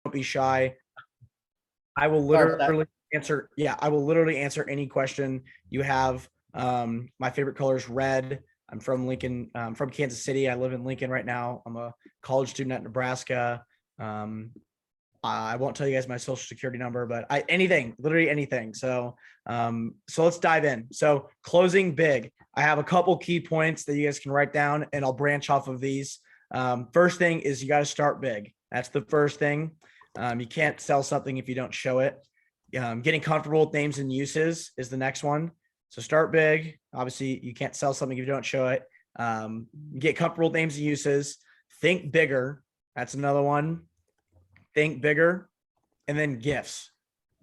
be shy. I will Sorry about that. literally answer. Yeah, I will literally answer any question you have. My favorite color is red. I'm from Lincoln, from Kansas City. I live in Lincoln right now. I'm a college student at Nebraska. Um, I won't tell you guys my social security number, but anything, literally anything. So let's dive in. So closing big. I have a couple key points that you guys can write down, and I'll branch off of these. First thing is you got to start big. That's the first thing. You can't sell something if you don't show it. Getting comfortable with names and uses is the next one. So start big. Obviously, you can't sell something if you don't show it. Get comfortable with names and uses. Think bigger. That's another one. Think bigger. And then gifts.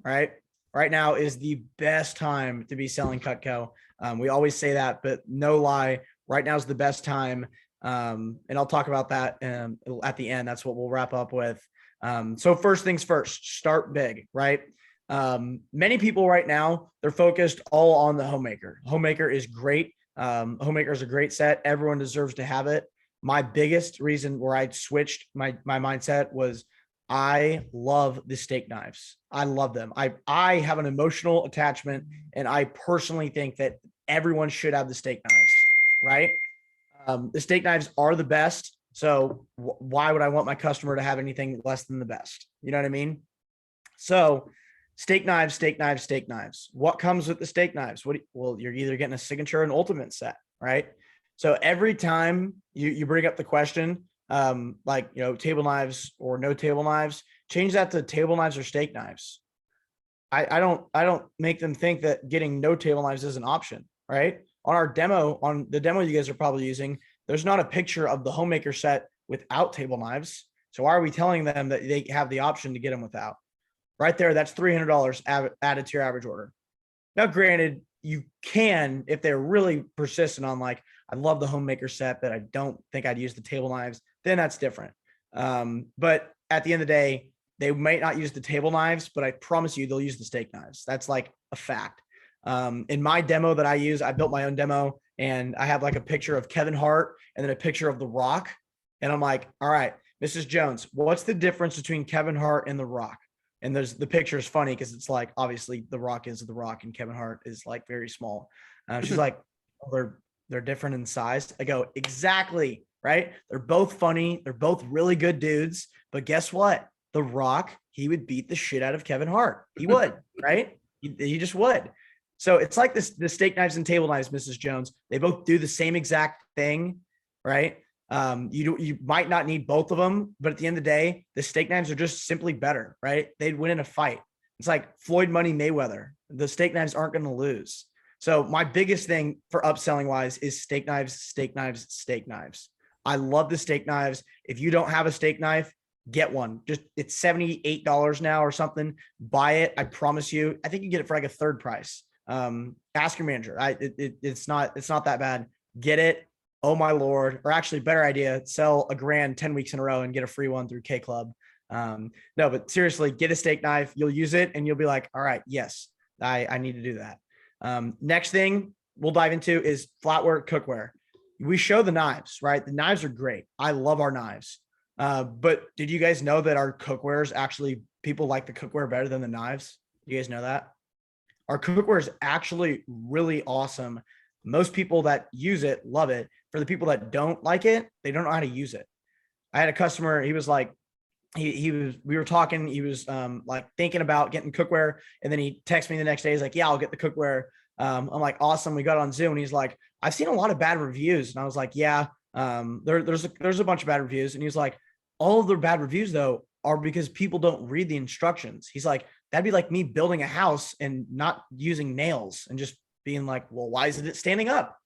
Right. Right now is the best time to be selling Cutco. We always say that, but no lie. Right now is the best time. And I'll talk about that at the end. That's what we'll wrap up with. So first things first, start big, right? Many people right now, they're focused all on the homemaker. Homemaker is great. Homemaker is a great set. Everyone deserves to have it. My biggest reason where I switched my mindset was I love the steak knives. I love them. I have an emotional attachment, and I personally think that everyone should have the steak knives, right? The steak knives are the best. So why would I want my customer to have anything less than the best? You know what I mean? So steak knives, steak knives, steak knives. What comes with the steak knives? Well, you're either getting a signature or an ultimate set, right? So every time you bring up the question, like, table knives or no table knives, change that to table knives or steak knives. I don't make them think that getting no table knives is an option, right? On the demo you guys are probably using, there's not a picture of the homemaker set without table knives. So why are we telling them that they have the option to get them without? Right there, that's $300 added to your average order. Now, granted, you can, if they're really persistent on like, I love the homemaker set, but I don't think I'd use the table knives, then that's different. But at the end of the day, they might not use the table knives, but I promise you they'll use the steak knives. That's like a fact. In my demo that I use, I built my own demo, and I have like a picture of Kevin Hart and then a picture of The Rock. And I'm like, all right, Mrs. Jones, what's the difference between Kevin Hart and The Rock? And the picture is funny because it's like, obviously The Rock is The Rock and Kevin Hart is like very small. She's like, oh, they're different in size. I go, exactly, right? They're both funny. They're both really good dudes. But guess what? The Rock, he would beat the shit out of Kevin Hart. He would, right? He just would. So it's like this, the steak knives and table knives, Mrs. Jones. They both do the same exact thing, right? You might not need both of them, but at the end of the day, the steak knives are just simply better, right? They'd win in a fight. It's like Floyd Money Mayweather. The steak knives aren't going to lose. So my biggest thing for upselling wise is steak knives, steak knives, steak knives. I love the steak knives. If you don't have a steak knife, get one. Just it's $78 now or something. Buy it. I promise you. I think you get it for like a third price. Ask your manager. It's not that bad. Get it. Oh my Lord. Or actually, better idea, sell a grand 10 weeks in a row and get a free one through K Club. No, but seriously, get a steak knife. You'll use it and you'll be like, all right, yes, I need to do that. Next thing we'll dive into is flatware cookware. We show the knives, right? The knives are great. I love our knives. But did you guys know that our cookware is actually, people like the cookware better than the knives? You guys know that? Our cookware is actually really awesome. Most people that use it love it. For the people that don't like it, they don't know how to use it. I had a customer, he was like, we were talking, he was like thinking about getting cookware, and then he texted me the next day. He's like, yeah, I'll get the cookware. I'm like, awesome. We got on Zoom, and he's like, I've seen a lot of bad reviews. And I was like, yeah, there's a bunch of bad reviews. And he was like, all of the bad reviews though are because people don't read the instructions. He's like, that'd be like me building a house and not using nails and just being like, well, why isn't it standing up?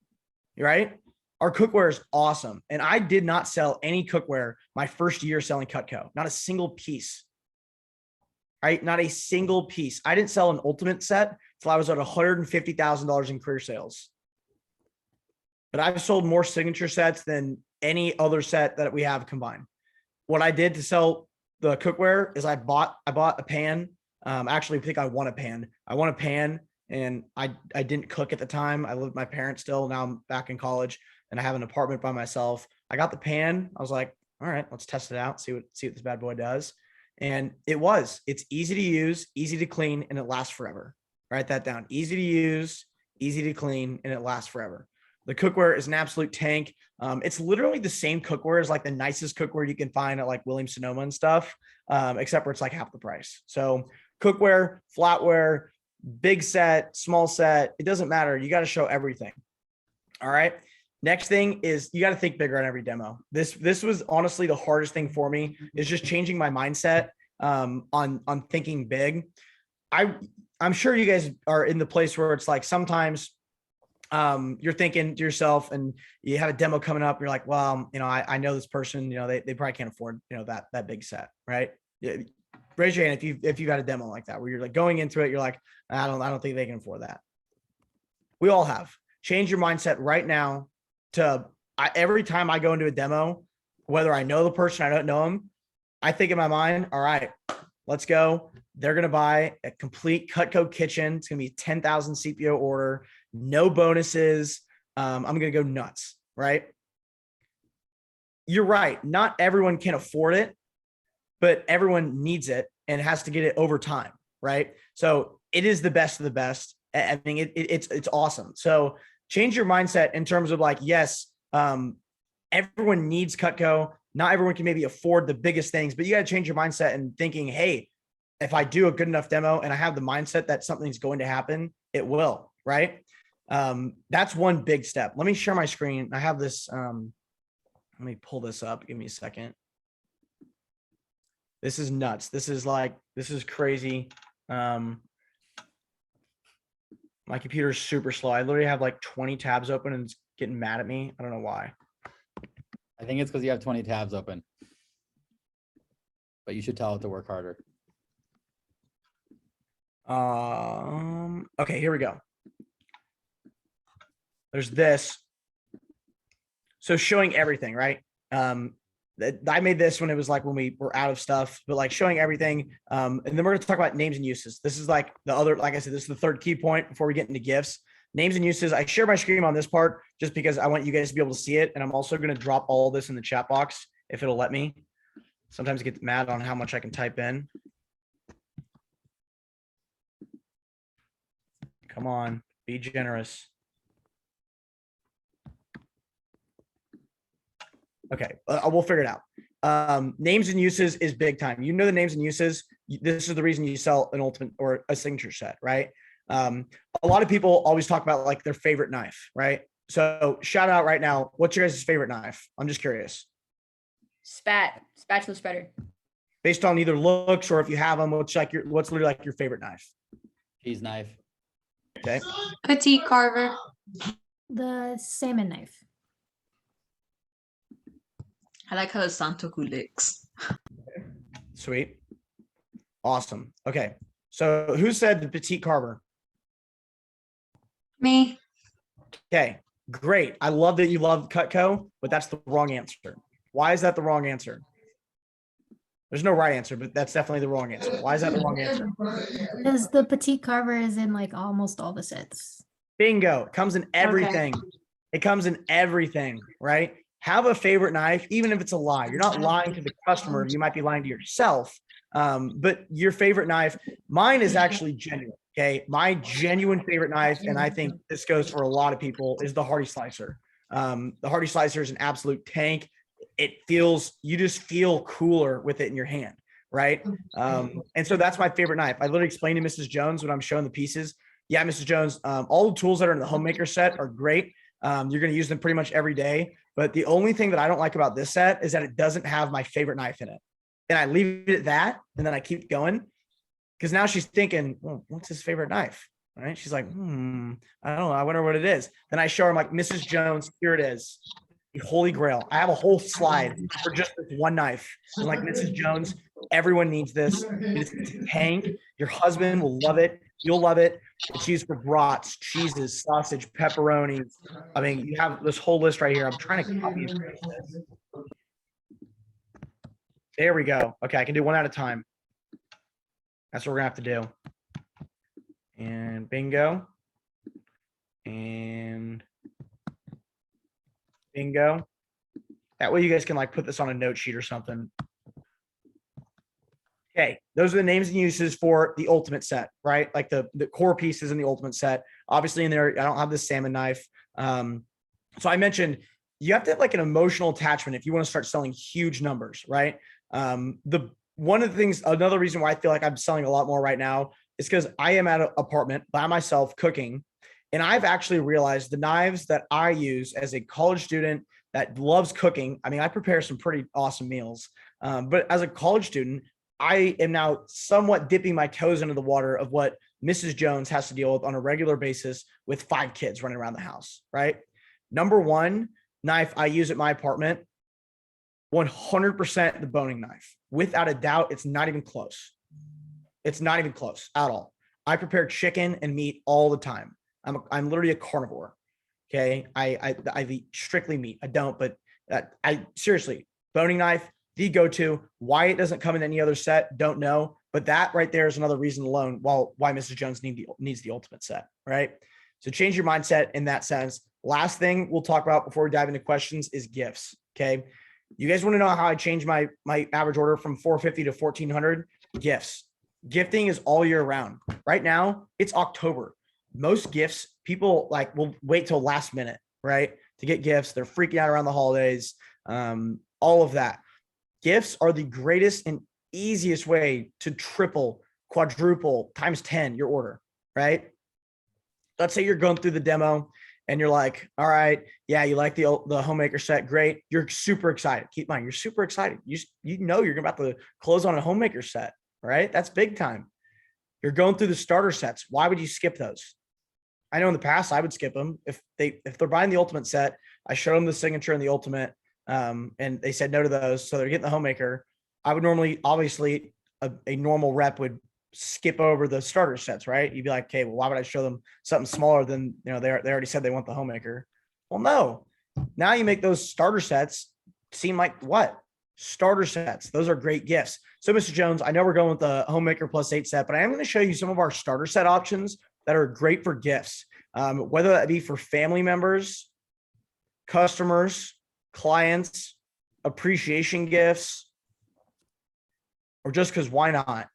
Right? Our cookware is awesome. And I did not sell any cookware my first year selling Cutco, not a single piece, right? Not a single piece. I didn't sell an ultimate set till I was at $150,000 in career sales. But I've sold more signature sets than any other set that we have combined. What I did to sell the cookware is I bought a pan. Actually, I think I won a pan. I won a pan, and I didn't cook at the time. I lived with my parents still. Now I'm back in college and I have an apartment by myself. I got the pan. I was like, all right, let's test it out. See what this bad boy does. And it's easy to use, easy to clean, and it lasts forever. Write that down. Easy to use, easy to clean, and it lasts forever. The cookware is an absolute tank. It's literally the same cookware as like the nicest cookware you can find at like Williams Sonoma and stuff, except for it's like half the price. So cookware, flatware, big set, small set, it doesn't matter. You got to show everything. All right. Next thing is you got to think bigger on every demo. This was honestly the hardest thing for me, is just changing my mindset on thinking big. I'm sure you guys are in the place where it's like sometimes you're thinking to yourself and you have a demo coming up. You're like, well, I know this person, they probably can't afford, that big set. Right. Yeah. Raise your hand if you've had a demo like that, where you're like going into it. You're like, I don't think they can afford that. We all have. Change your mindset right now to every time I go into a demo, whether I know the person, I don't know them, I think in my mind, all right, let's go. They're going to buy a complete Cutco kitchen. It's going to be a 10,000 CPO order, no bonuses. I'm going to go nuts, right? You're right. Not everyone can afford it, but everyone needs it and has to get it over time, right? So it is the best of the best. I mean, it's awesome. So change your mindset in terms of like, yes, everyone needs Cutco. Not everyone can maybe afford the biggest things, but you got to change your mindset and thinking, hey, if I do a good enough demo and I have the mindset that something's going to happen, it will, right? That's one big step. Let me share my screen. I have this, let me pull this up. Give me a second. This is nuts. This is crazy. My computer is super slow. I literally have like 20 tabs open and it's getting mad at me. I don't know why. I think it's because you have 20 tabs open. But you should tell it to work harder. Okay, here we go. There's this. So showing everything, right? I made this when it was like when we were out of stuff, but like showing everything. And then we're going to talk about names and uses. This is like the other, like I said, this is the third key point before we get into gifts. Names and uses. I share my screen on this part just because I want you guys to be able to see it. And I'm also going to drop all this in the chat box if it'll let me. Sometimes I get mad on how much I can type in. Come on, be generous. Okay, we'll figure it out. Names and uses is big time. You know the names and uses. This is the reason you sell an ultimate or a signature set, right? A lot of people always talk about like their favorite knife, right? So shout out right now. What's your guys' favorite knife? I'm just curious. Spatula spreader. Based on either looks or if you have them, what's literally like your favorite knife? Cheese knife. Okay. Petite carver. The salmon knife. I like how the Santoku licks. Sweet. Awesome. Okay. So who said the petite carver? Me. Okay, great. I love that you love Cutco, but that's the wrong answer. Why is that the wrong answer? There's no right answer, but that's definitely the wrong answer. Why is that the wrong answer? Because the petite carver is in like almost all the sets. Bingo. It comes in everything. Okay. It comes in everything, right? Have a favorite knife, even if it's a lie. You're not lying to the customer. You might be lying to yourself. But your favorite knife, mine is actually genuine. Okay. My genuine favorite knife, and I think this goes for a lot of people, is the Hardy Slicer. The Hardy Slicer is an absolute tank. You just feel cooler with it in your hand. Right. And so that's my favorite knife. I literally explained to Mrs. Jones when I'm showing the pieces. Yeah, Mrs. Jones, all the tools that are in the homemaker set are great. You're going to use them pretty much every day. But the only thing that I don't like about this set is that it doesn't have my favorite knife in it. And I leave it at that. And then I keep going. Because now she's thinking, well, what's his favorite knife? All right. She's like, I don't know. I wonder what it is. Then I show her, I'm like, Mrs. Jones, here it is. The Holy Grail. I have a whole slide for just this one knife. I'm like, Mrs. Jones, everyone needs this. It's a tank. Your husband will love it. You'll love it. It's used for brats, cheeses, sausage, pepperoni. I mean, you have this whole list right here. I'm trying to copy and paste this. There we go. Okay, I can do one at a time. That's what we're gonna have to do. And bingo. And bingo. That way you guys can like put this on a note sheet or something. Okay, those are the names and uses for the ultimate set, right? Like the core pieces in the ultimate set. Obviously in there, I don't have the salmon knife. So I mentioned you have to have like an emotional attachment if you want to start selling huge numbers, right? The one of the things, another reason why I feel like I'm selling a lot more right now is because I am at an apartment by myself cooking. And I've actually realized the knives that I use as a college student that loves cooking. I mean, I prepare some pretty awesome meals. But as a college student, I am now somewhat dipping my toes into the water of what Mrs. Jones has to deal with on a regular basis with 5 kids running around the house, right? Number one knife I use at my apartment, 100% the boning knife. Without a doubt, it's not even close. It's not even close at all. I prepare chicken and meat all the time. I'm literally a carnivore. Okay. I eat strictly meat. I don't, but I seriously, boning knife, the go-to. Why it doesn't come in any other set, don't know. But that right there is another reason alone why Mrs. Jones needs the ultimate set, right? So change your mindset in that sense. Last thing we'll talk about before we dive into questions is gifts. Okay. You guys want to know how I changed my average order from 450 to 1400? Gifts. Gifting is all year round. Right now, it's October. Most gifts, people like will wait till last minute, right? To get gifts. They're freaking out around the holidays. All of that. Gifts are the greatest and easiest way to triple, quadruple, times 10 your order, right? Let's say you're going through the demo and you're like, all right, yeah, you like the homemaker set. Great. You're super excited. Keep in mind, you're super excited. You know, you're about to close on a homemaker set, right? That's big time. You're going through the starter sets. Why would you skip those? I know in the past I would skip them if they're buying the ultimate set. I showed them the signature and the ultimate, and they said no to those. So they're getting the homemaker. I would normally, obviously, a normal rep would skip over the starter sets, right? You'd be like, okay, well, why would I show them something smaller than, they already said they want the homemaker? Well, no. Now you make those starter sets seem like what? Starter sets. Those are great gifts. So, Mr. Jones, I know we're going with the homemaker plus 8 set, but I am going to show you some of our starter set options that are great for gifts, whether that be for family members, customers, clients, appreciation gifts, or just because why not?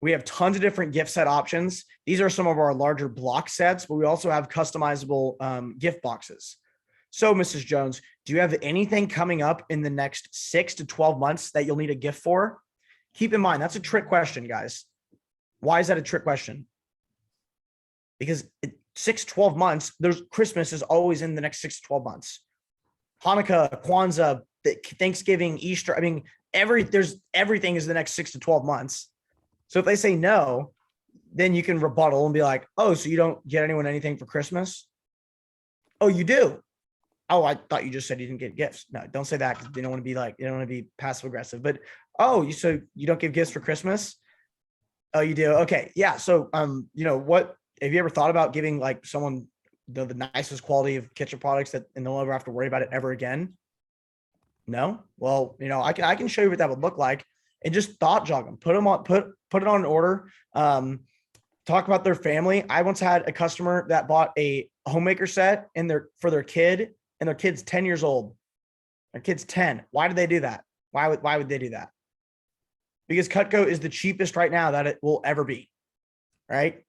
We have tons of different gift set options. These are some of our larger block sets, but we also have customizable gift boxes. So, Mrs. Jones, do you have anything coming up in the next 6 to 12 months that you'll need a gift for? Keep in mind, that's a trick question, guys. Why is that a trick question? Because 6 to 12 months, there's Christmas is always in the next 6 to 12 months. Hanukkah, Kwanzaa, Thanksgiving, Easter. I mean, everything is the next 6 to 12 months. So if they say no, then you can rebuttal and be like, oh, so you don't get anyone anything for Christmas? Oh, you do? Oh, I thought you just said you didn't get gifts. No, don't say that because they don't want to be like, they don't want to be passive aggressive. But so you don't give gifts for Christmas? Oh, you do? Okay. Yeah. So what have you ever thought about giving like someone the nicest quality of kitchen products and they'll never have to worry about it ever again? No? Well, I can show you what that would look like and just thought jog them, put it on an order. Talk about their family. I once had a customer that bought a homemaker set for their kid, and their kid's 10 years old. Their kid's 10. Why did they do that? Why would they do that? Because Cutco is the cheapest right now that it will ever be, right?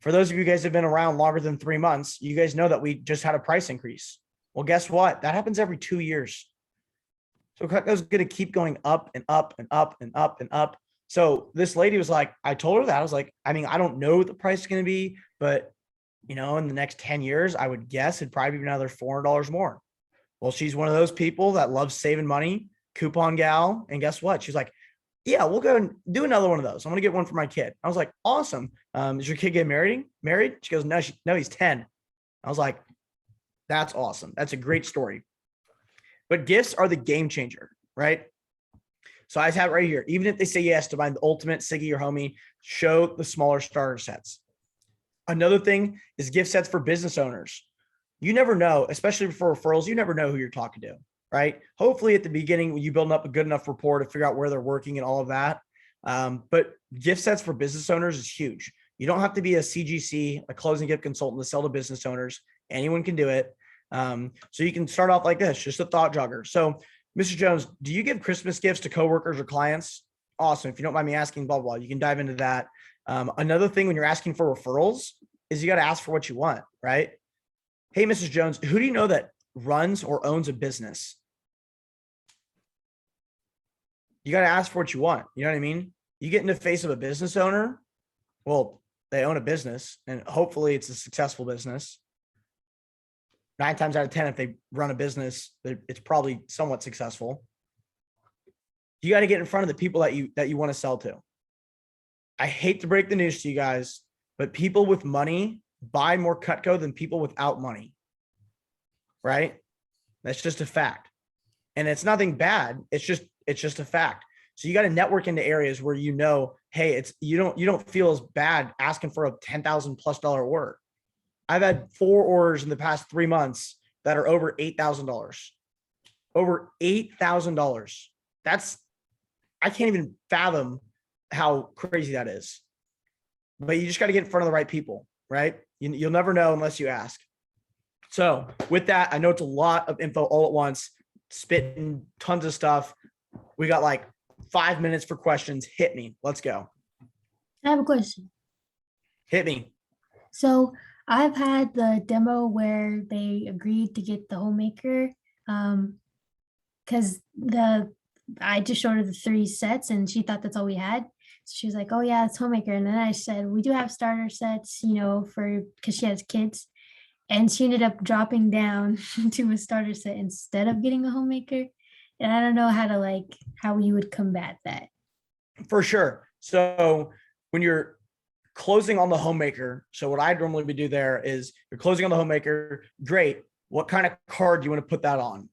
For those of you guys who have been around longer than 3 months, you guys know that we just had a price increase. Well, guess what? That happens every 2 years. So Cutco's going to keep going up and up and up and up and up. So this lady was like, I told her that. I was like, I mean, I don't know what the price is going to be, but in the next 10 years, I would guess it'd probably be another $400 more. Well, she's one of those people that loves saving money, coupon gal. And guess what? She's like, yeah, we'll go and do another one of those. I'm going to get one for my kid. I was like, awesome. Is your kid getting married? She goes, no, he's 10. I was like, that's awesome. That's a great story. But gifts are the game changer, right? So I have it right here. Even if they say yes to buying the ultimate Siggy or Homie, show the smaller starter sets. Another thing is gift sets for business owners. You never know, especially for referrals, you never know who you're talking to, right? Hopefully at the beginning, you build up a good enough rapport to figure out where they're working and all of that. But gift sets for business owners is huge. You don't have to be a CGC, a closing gift consultant to sell to business owners. Anyone can do it. So you can start off like this, just a thought jogger. So Mr. Jones, do you give Christmas gifts to coworkers or clients? awesome. If you don't mind me asking, blah, blah, blah, you can dive into that. Another thing when you're asking for referrals is you got to ask for what you want, right? Hey, Mrs. Jones, who do you know that runs or owns a business? You got to ask for what you want. You know what I mean? You get in the face of a business owner. Well, they own a business and hopefully it's a successful business. 9 times out of 10, if they run a business, it's probably somewhat successful. You got to get in front of the people that you want to sell to. I hate to break the news to you guys, but people with money buy more Cutco than people without money. Right? That's just a fact. And it's nothing bad. It's just a fact. So you got to network into areas where you know, hey, it's you don't feel as bad asking for a $10,000+ order. I've had 4 orders in the past 3 months that are over $8,000. Over $8,000. I can't even fathom how crazy that is. But you just got to get in front of the right people, right? You'll never know unless you ask. So with that, I know it's a lot of info all at once, spitting tons of stuff. We got like 5 minutes for questions. Hit me. Let's go. I have a question. Hit me. So I've had the demo where they agreed to get the homemaker, because I just showed her the 3 sets and she thought that's all we had. So she was like, "Oh yeah, it's homemaker." And then I said, "We do have starter sets, because she has kids." And she ended up dropping down to a starter set instead of getting a homemaker. And I don't know how you would combat that. For sure. So when you're closing on the homemaker, so what I normally would do there is you're closing on the homemaker. Great. What kind of card do you want to put that on?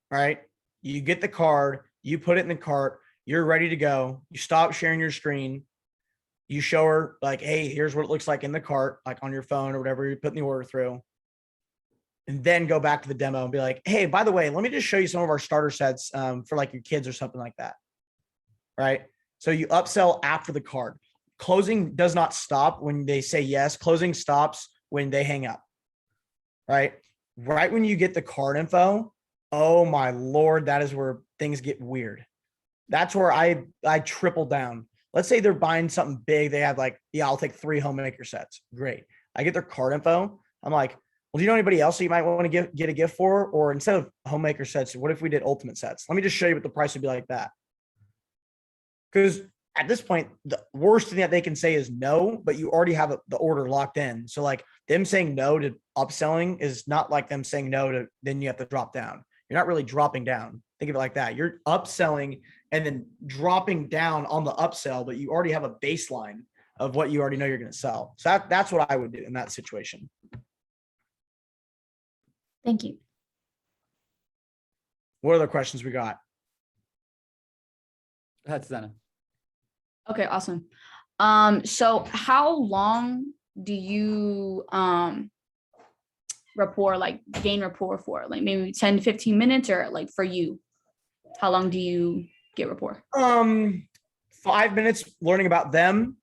Right? You get the card, you put it in the cart, you're ready to go. You stop sharing your screen. You show her like, hey, here's what it looks like in the cart, like on your phone or whatever you're putting the order through. And then go back to the demo and be like, hey, by the way, let me just show you some of our starter sets for like your kids or something like that. Right? So you upsell after the card. Closing does not stop when they say yes. Closing stops when they hang up. Right? Right when you get the card info, oh my Lord, that is where things get weird. That's where I triple down. Let's say they're buying something big. They have like, yeah, I'll take 3 homemaker sets. Great. I get their card info. I'm like, well, do you know anybody else that you might want to get a gift for? Or instead of homemaker sets, what if we did ultimate sets? Let me just show you what the price would be like that. Because at this point, the worst thing that they can say is no, but you already have the order locked in. So like them saying no to upselling is not like them saying no to then you have to drop down. You're not really dropping down. Think of it like that. You're upselling and then dropping down on the upsell, but you already have a baseline of what you already know you're going to sell. So that's what I would do in that situation. Thank you. What other questions we got? That's Susanna. Okay, awesome. So how long do you gain rapport for? Like maybe 10 to 15 minutes, or like for you, how long do you get rapport? 5 minutes learning about them,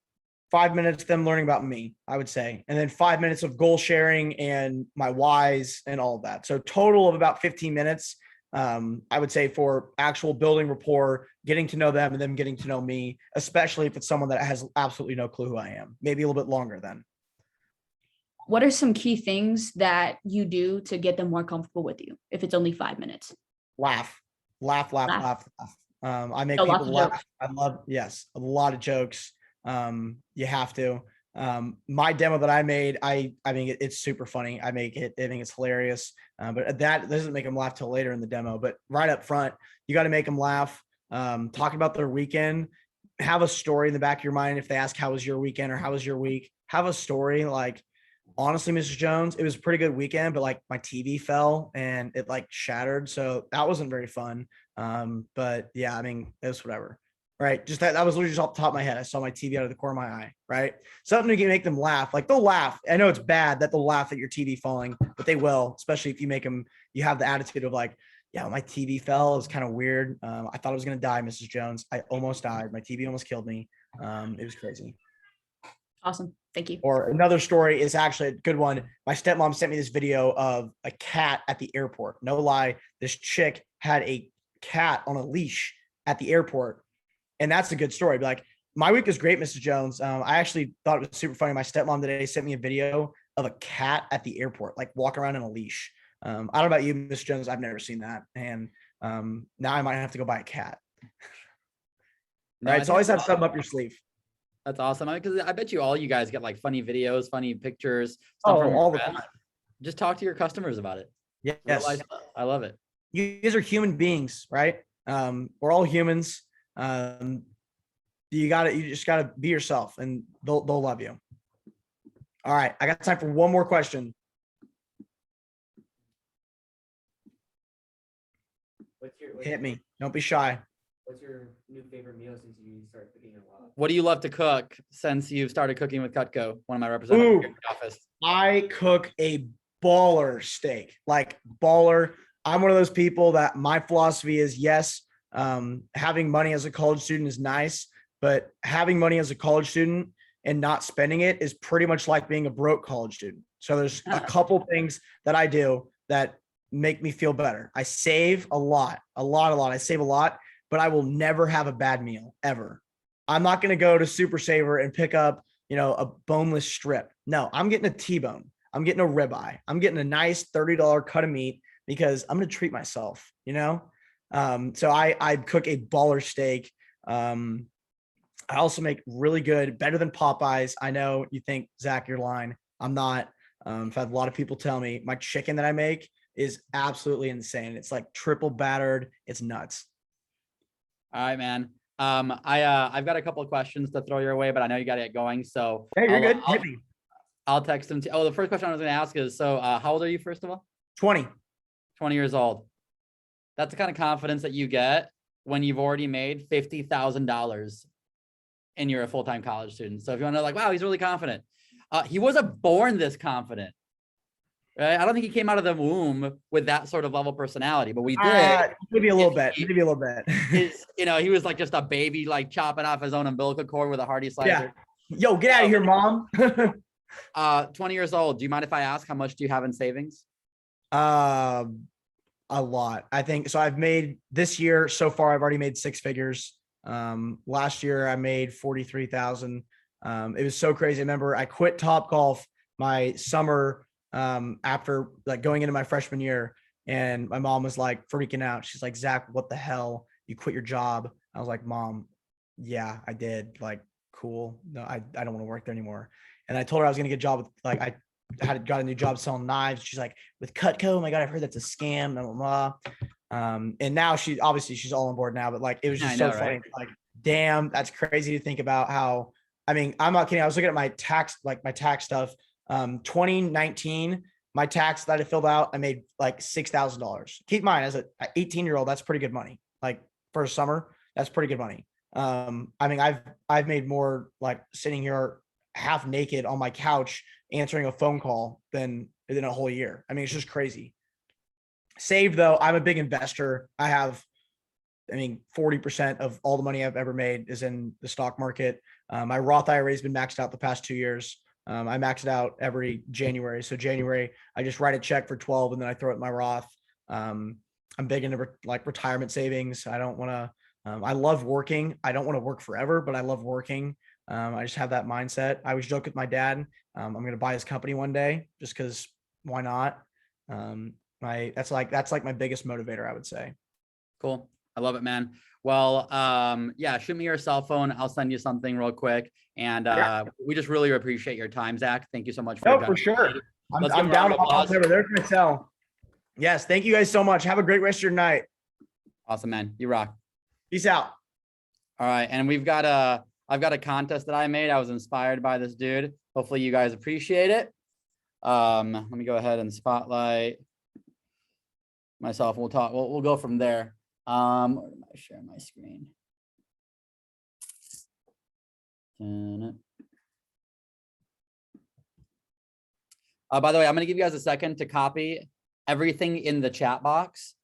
5 minutes them learning about me, I would say. And then 5 minutes of goal sharing and my whys and all of that. So total of about 15 minutes. I would say for actual building rapport, getting to know them and them getting to know me, especially if it's someone that has absolutely no clue who I am, maybe a little bit longer then. What are some key things that you do to get them more comfortable with you if it's only 5 minutes? Laugh. I make So people lots of laugh. jokes. I love, yes, a lot of jokes. You have to. My demo that I made, I mean, it's super funny. I think it's hilarious. But that doesn't make them laugh till later in the demo. But right up front, you got to make them laugh. Talk about their weekend. Have a story in the back of your mind. If they ask, how was your weekend or how was your week? Have a story. Like, honestly, Mrs. Jones, it was a pretty good weekend, but like my TV fell and it like shattered. So that wasn't very fun. But yeah, I mean, it was whatever. Right. Just that was literally just off the top of my head. I saw my TV out of the corner of my eye. Right. Something to make them laugh. Like they'll laugh. I know it's bad that they'll laugh at your TV falling, but they will, especially if you make them, you have the attitude of like, yeah, my TV fell. It was kind of weird. I thought I was going to die, Mrs. Jones. I almost died. My TV almost killed me. It was crazy. Awesome. Thank you. Or another story is actually a good one. My stepmom sent me this video of a cat at the airport. No lie. This chick had a cat on a leash at the airport. And that's a good story. Be like, my week was great, Mrs. Jones. I actually thought it was super funny. My stepmom today sent me a video of a cat at the airport, like walking around in a leash. I don't know about you, Mrs. Jones. I've never seen that. And now I might have to go buy a cat. No, I Right. So think always have that's something up your sleeve. That's awesome. Because I bet you all you guys get like funny videos, funny pictures, Oh, stuff from your all the friends. time. Just talk to your customers about it. Real Yes. life stuff. I love it. You guys are human beings, right? We're all humans. You just gotta be yourself and they'll love you. All right. I got time for one more question. Hit me. Don't be shy. What's your new favorite meal since you started cooking a lot? What do you love to cook since you've started cooking with Cutco, one of my representatives Ooh. here in the office? I cook a baller steak, like baller. I'm one of those people that my philosophy is yes, having money as a college student is nice, but having money as a college student and not spending it is pretty much like being a broke college student. So there's a couple things that I do that make me feel better. I save a lot. I save a lot, but I will never have a bad meal ever. I'm not going to go to Super Saver and pick up, a boneless strip. No, I'm getting a T-bone. I'm getting a ribeye. I'm getting a nice $30 cut of meat because I'm going to treat myself, So I cook a baller steak. I also make really good, better than Popeyes. I know you think, Zach, you're lying. I'm not. I've had a lot of people tell me my chicken that I make is absolutely insane. It's like triple battered. It's nuts. All right, man. I've got a couple of questions to throw your way, but I know you got to get going. So Hey, you're good. I'll, Hit me. I'll text them to. Oh, the first question I was going to ask is, so how old are you, first of all? 20. 20 years old. That's the kind of confidence that you get when you've already made $50,000 and you're a full-time college student. So if you want to know, like, wow, he's really confident. He wasn't born this confident. Right? I don't think he came out of the womb with that sort of level personality, but we did. Maybe a little bit. Maybe a little bit. He was like just a baby, like chopping off his own umbilical cord with a hardy slicer. Yo, get out of here, mom. 20 years old. Do you mind if I ask how much do you have in savings? A lot. I think so. I've made this year so far, I've already made 6 figures. Last year I made 43,000. It was so crazy. I remember I quit Topgolf my summer after like going into my freshman year, and my mom was like freaking out. She's like, Zach, what the hell? You quit your job? I was like, Mom, yeah, I did. Like, cool. No, I don't want to work there anymore. And I told her I was gonna get a job with like I got a new job selling knives. She's like, with Cutco, oh my God, I've heard that's a scam, blah, blah, blah. And now she's all on board now, but like, it was just so funny. Right? Like, damn, that's crazy to think about how, I mean, I'm not kidding. I was looking at my tax stuff. 2019, my tax that I filled out, I made like $6,000. Keep in mind, as an 18-year-old, that's pretty good money. Like for a summer, that's pretty good money. I mean, I've made more like sitting here half naked on my couch answering a phone call than a whole year. I mean, it's just crazy. Saved though, I'm a big investor. I have, 40% of all the money I've ever made is in the stock market. My Roth IRA has been maxed out the past 2 years. I max it out every January. So January, I just write a check for 12 and then I throw it in my Roth. I'm big into retirement savings. I don't want to, I love working. I don't want to work forever, but I love working. I just have that mindset. I always joke with my dad. I'm going to buy his company one day just because why not? That's like my biggest motivator, I would say. Cool. I love it, man. Well, yeah, shoot me your cell phone. I'll send you something real quick. And we just really appreciate your time, Zach. Thank you so much. For sure. I'm down. I'll never there to sell. Yes. Thank you guys so much. Have a great rest of your night. Awesome, man. You rock. Peace out. All right. And I've got a contest that I made. I was inspired by this dude. Hopefully you guys appreciate it. Let me go ahead and spotlight myself. We'll talk. We'll go from there. Where did I share my screen? By the way, I'm going to give you guys a second to copy everything in the chat box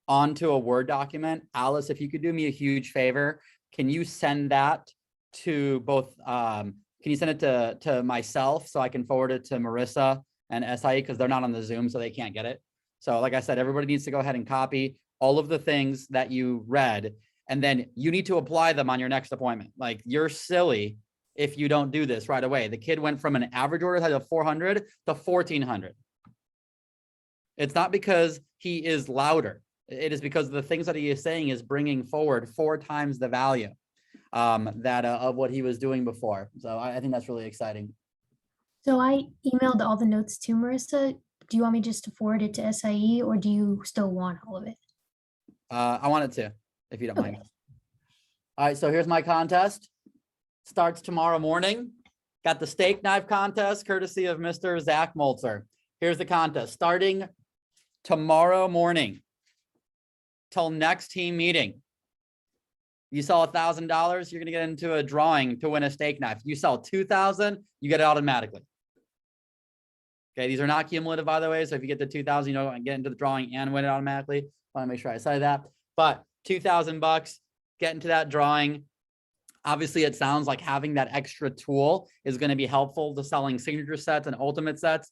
onto a Word document. Alice, if you could do me a huge favor, can you send that to both? Can you send it to myself so I can forward it to Marissa and SIE because they're not on the Zoom, so they can't get it. So like I said, everybody needs to go ahead and copy all of the things that you read And then you need to apply them on your next appointment. Like, you're silly if you don't do this right away. The kid went from an average order size of 400 to 1,400. It's not because he is louder. It is because the things that he is saying is bringing forward 4 times the value of what he was doing before. So I think that's really exciting. So I emailed all the notes to Marissa. Do you want me just to forward it to SIE, or do you still want all of it? I want it to, if you don't mind. Okay. All right, so here's my contest. Starts tomorrow morning. Got the steak knife contest, courtesy of Mr. Zach Molzer. Here's the contest, starting tomorrow morning till next team meeting. You sell $1,000, you're gonna get into a drawing to win a steak knife. You sell 2,000, you get it automatically. Okay, these are not cumulative, by the way. So if you get the 2,000, you don't get into the drawing and win it automatically. Want to make sure I say that. But $2,000, get into that drawing. Obviously, it sounds like having that extra tool is going to be helpful to selling signature sets and ultimate sets.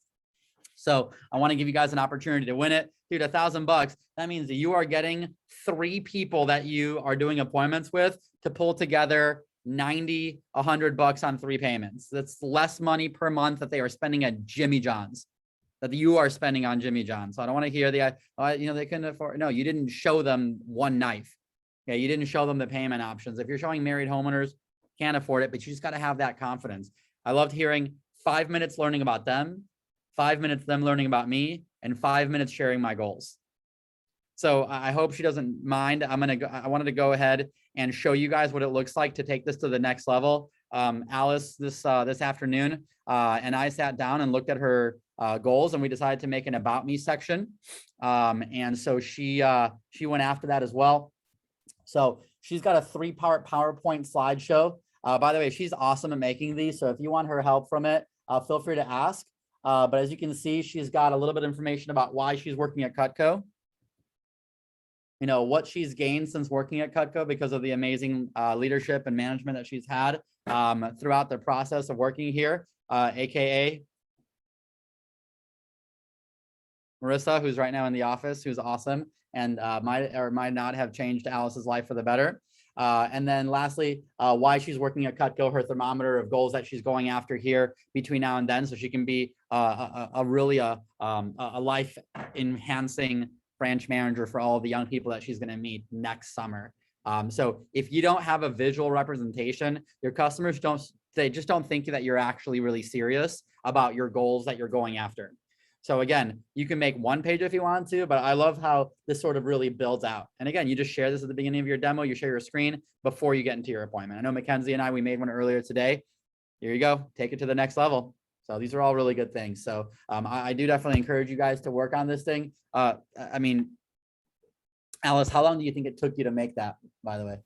So I want to give you guys an opportunity to win it. Dude, $1,000. That means that you are getting 3 people that you are doing appointments with to pull together 90, $100 on 3 payments. That's less money per month that they are spending at Jimmy John's, that you are spending on Jimmy John's. So I don't want to hear the, they couldn't afford. No, you didn't show them one knife. Yeah, you didn't show them the payment options. If you're showing married homeowners, can't afford it, but you just got to have that confidence. I loved hearing 5 minutes learning about them, 5 minutes them learning about me, and 5 minutes sharing my goals. So I hope she doesn't mind. I wanted to go ahead and show you guys what it looks like to take this to the next level. Alice, this afternoon, and I sat down and looked at her goals, and we decided to make an about me section. And so she went after that as well. So she's got a 3-part PowerPoint slideshow. By the way, she's awesome at making these. So if you want her help from it, feel free to ask. But as you can see, she's got a little bit of information about why she's working at Cutco. You know, what she's gained since working at Cutco because of the amazing leadership and management that she's had throughout the process of working here, AKA Marissa, who's right now in the office, who's awesome and might or might not have changed Alice's life for the better. And then lastly, why she's working at Cutco, her thermometer of goals that she's going after here between now and then, so she can be a life enhancing branch manager for all of the young people that she's going to meet next summer. So if you don't have a visual representation, your customers just don't think that you're actually really serious about your goals that you're going after. So again, you can make 1 page if you want to, but I love how this sort of really builds out. And again, you just share this at the beginning of your demo, you share your screen before you get into your appointment. I know Mackenzie and we made one earlier today. Here you go, take it to the next level. So these are all really good things. So I do definitely encourage you guys to work on this thing. I mean, Alice, how long do you think it took you to make that, by the way?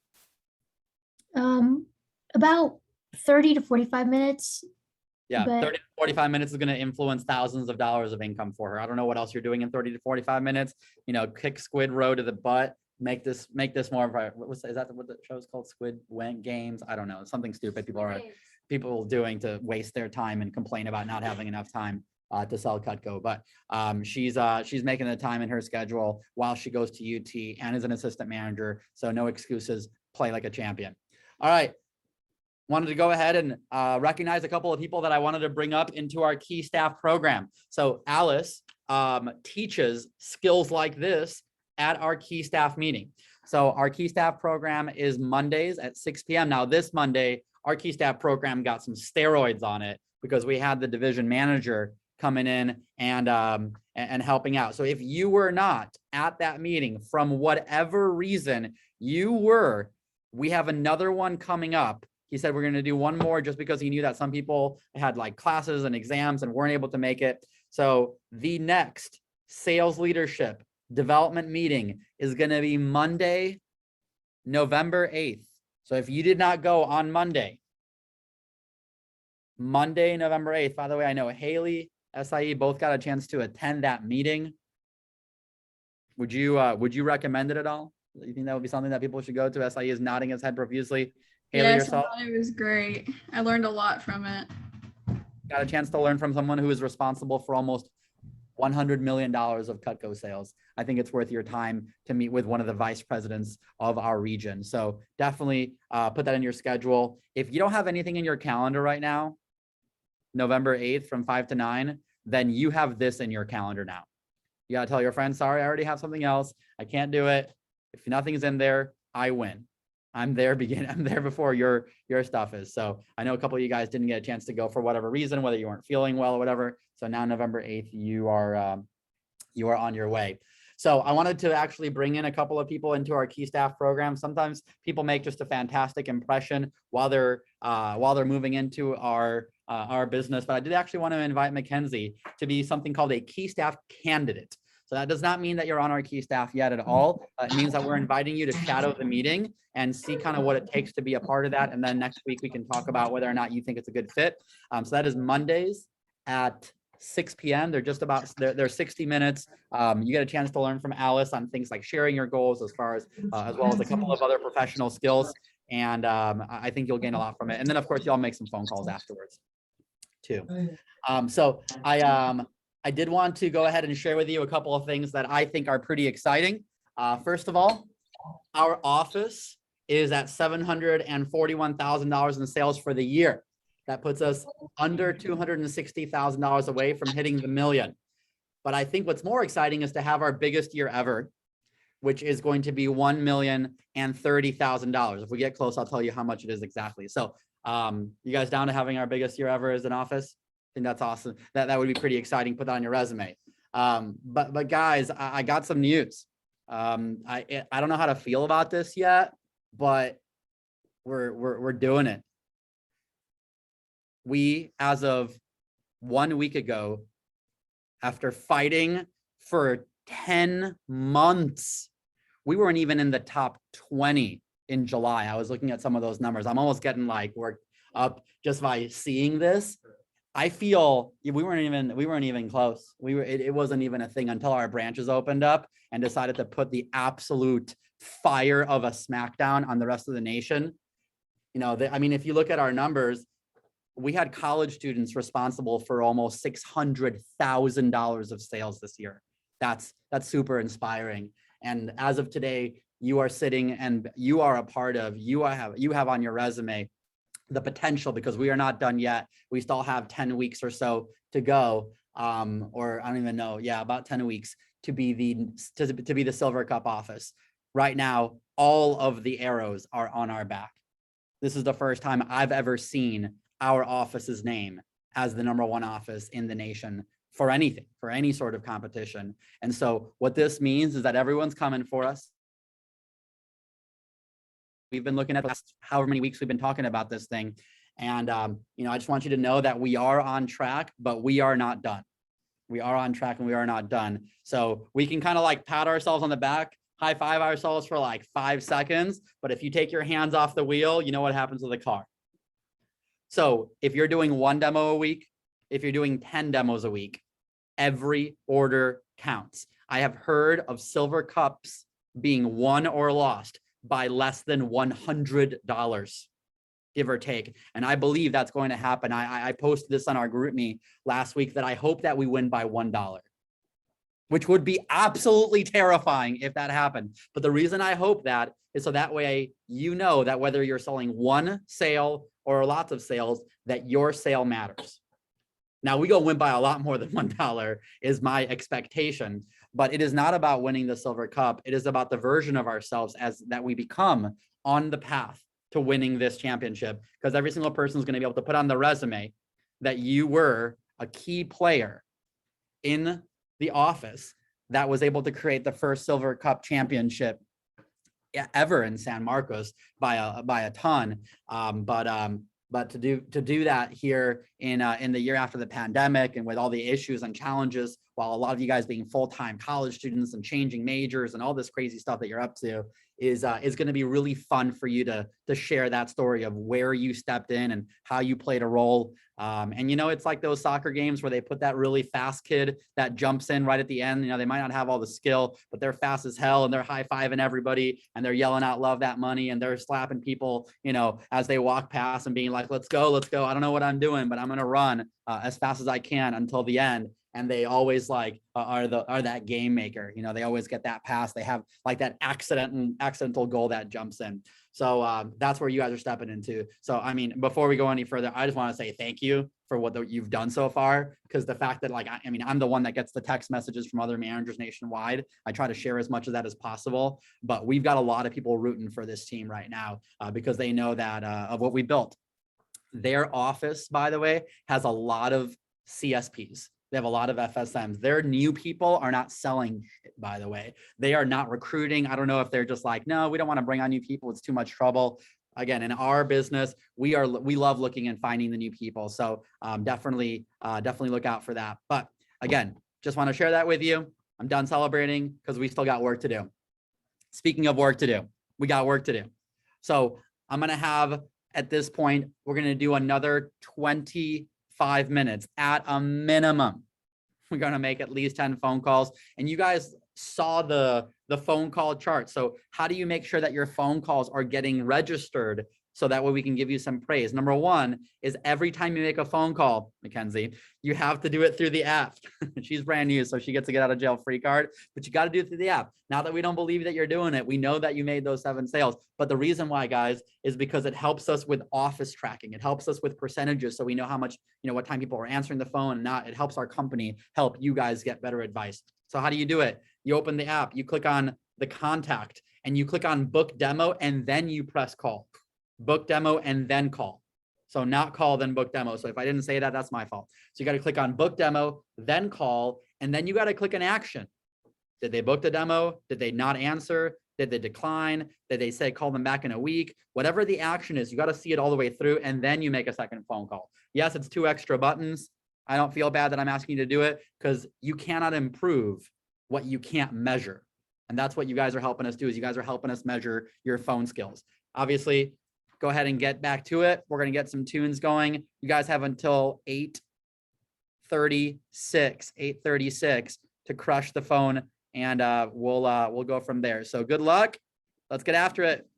About 30 to 45 minutes. Yeah, But 30 to 45 minutes is going to influence thousands of dollars of income for her. I don't know what else you're doing in 30 to 45 minutes. You know, kick Squid Row to the butt. Make this more of a, is that what the show's called? Squid Games? I don't know. Something stupid people doing to waste their time and complain about not having enough time to sell Cutco. But she's making the time in her schedule while she goes to UT and is an assistant manager. So no excuses. Play like a champion. All right. Wanted to go ahead and recognize a couple of people that I wanted to bring up into our key staff program. So Alice teaches skills like this at our key staff meeting. So our key staff program is Mondays at 6 p.m. Now this Monday, our key staff program got some steroids on it because we had the division manager coming in and helping out. So if you were not at that meeting from whatever reason we have another one coming up. He said we're going to do one more just because he knew that some people had like classes and exams and weren't able to make it. So the next sales leadership development meeting is going to be Monday, November 8th. So if you did not go on Monday, November 8th, by the way, I know Haley, SIE both got a chance to attend that meeting. Would you recommend it at all? You think that would be something that people should go to? SIE is nodding his head profusely. Haley, Yes, yourself? I thought it was great. I learned a lot from it. Got a chance to learn from someone who is responsible for almost $100 million of Cutco sales. I think it's worth your time to meet with one of the vice presidents of our region. So definitely put that in your schedule. If you don't have anything in your calendar right now, November 8th from 5 to 9, then you have this in your calendar now. You gotta tell your friends, sorry, I already have something else. I can't do it. If nothing's in there, I win. I'm there before your stuff is. So I know a couple of you guys didn't get a chance to go for whatever reason, whether you weren't feeling well or whatever. So now November 8th, you are on your way. So I wanted to actually bring in a couple of people into our key staff program. Sometimes people make just a fantastic impression while they're moving into our business. But I did actually want to invite Mackenzie to be something called a key staff candidate. So that does not mean that you're on our key staff yet at all. It means that we're inviting you to shadow the meeting and see kind of what it takes to be a part of that. And then next week we can talk about whether or not you think it's a good fit. So that is Mondays at 6 p.m. They're 60 minutes. You get a chance to learn from Alice on things like sharing your goals as well as a couple of other professional skills. And I think you'll gain a lot from it. And then of course, y'all make some phone calls afterwards too. So I did want to go ahead and share with you a couple of things that I think are pretty exciting. First of all, our office is at $741,000 in sales for the year. That puts us under $260,000 away from hitting the million. But I think what's more exciting is to have our biggest year ever, which is going to be $1,030,000. If we get close, I'll tell you how much it is exactly. So you guys down to having our biggest year ever as an office? I think that's awesome. That would be pretty exciting. Put that on your resume. But guys, I got some news. I don't know how to feel about this yet, but we're doing it. We, as of 1 week ago, after fighting for 10 months, we weren't even in the top 20 in July. I was looking at some of those numbers. I'm almost getting like worked up just by seeing this. I feel we weren't even close. It wasn't even a thing until our branches opened up and decided to put the absolute fire of a smackdown on the rest of the nation. You know, I mean, if you look at our numbers, we had college students responsible for almost $600,000 of sales this year. That's super inspiring. And as of today, you are sitting and you are a part of, you have on your resume the potential, because we are not done yet. We still have 10 weeks or so to go, or I don't even know. Yeah, about 10 weeks to be the Silver Cup office. Right now, all of the arrows are on our back. This is the first time I've ever seen our office's name as the #1 office in the nation for anything, for any sort of competition. And so what this means is that everyone's coming for us. We've been looking at the last however many weeks we've been talking about this thing. And, you know, I just want you to know that we are on track, but we are not done. We are on track and we are not done. So we can kind of like pat ourselves on the back, high five ourselves for like 5 seconds. But if you take your hands off the wheel, you know what happens with the car. So if you're doing 1 demo a week, if you're doing 10 demos a week, every order counts. I have heard of Silver Cups being won or lost by less than $100, give or take. And I believe that's going to happen. I posted this on our GroupMe last week that I hope that we win by $1, which would be absolutely terrifying if that happened. But the reason I hope that is so that way you know that whether you're selling 1 sale or lots of sales, that your sale matters. Now we go win by a lot more than $1 is my expectation, but it is not about winning the Silver Cup. It is about the version of ourselves as that we become on the path to winning this championship, because every single person is going to be able to put on the resume that you were a key player in the office that was able to create the first Silver Cup championship ever in San Marcos by a ton. But to do that here in the year after the pandemic and with all the issues and challenges, while a lot of you guys being full-time college students and changing majors and all this crazy stuff that you're up to, is going to be really fun for you to share that story of where you stepped in and how you played a role. And you know, it's like those soccer games where they put that really fast kid that jumps in right at the end. You know, they might not have all the skill, but they're fast as hell and they're high-fiving everybody and they're yelling out, "Love that money," and they're slapping people, you know, as they walk past and being like, let's go. I don't know what I'm doing, but I'm going to run as fast as I can until the end. and they always like are that game maker. You know, they always get that pass. They have like that accidental goal that jumps in. So that's where you guys are stepping into. So, I mean, before we go any further, I just want to say thank you for what you've done so far. Because the fact that like, I mean, I'm the one that gets the text messages from other managers nationwide. I try to share as much of that as possible, but we've got a lot of people rooting for this team right now because they know that of what we built. Their office, by the way, has a lot of CSPs. They have a lot of FSMs. Their new people are not selling shit, by the way. They are not recruiting. I don't know if they're just like, no, we don't want to bring on new people. It's too much trouble. Again, in our business, we love looking and finding the new people. So definitely look out for that. But again, just want to share that with you. I'm done celebrating because we still got work to do. Speaking of work to do, we got work to do. So I'm going to have, at this point, we're going to do another 25 minutes at a minimum. We're going to make at least 10 phone calls. And you guys saw the phone call chart. So how do you make sure that your phone calls are getting registered so that way we can give you some praise? Number one is every time you make a phone call, Mackenzie, you have to do it through the app. She's brand new, so she gets a get out of jail free card, but you got to do it through the app. Now that we don't believe that you're doing it, we know that you made those 7 sales. But the reason why, guys, is because it helps us with office tracking. It helps us with percentages. So we know how much, what time people are answering the phone and not. It helps our company help you guys get better advice. So how do you do it? You open the app, you click on the contact and you click on book demo and then you press call. Book demo and then call. So not call, then book demo. So if I didn't say that, that's my fault. So you got to click on book demo, then call, and then you got to click an action. Did they book the demo? Did they not answer? Did they decline? Did they say call them back in a week? Whatever the action is, you got to see it all the way through and then you make a second phone call. Yes, it's 2 extra buttons. I don't feel bad that I'm asking you to do it because you cannot improve what you can't measure. And that's what you guys are helping us do, is you guys are helping us measure your phone skills. Obviously, go ahead and get back to it. We're going to get some tunes going. You guys have until 8:36 to crush the phone, and we'll go from there. So good luck. Let's get after it.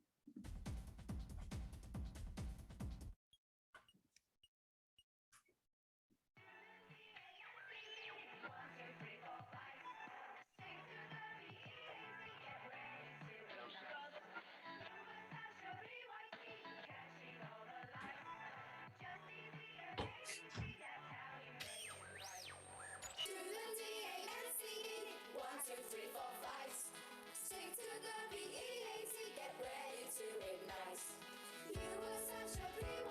You were such a pretty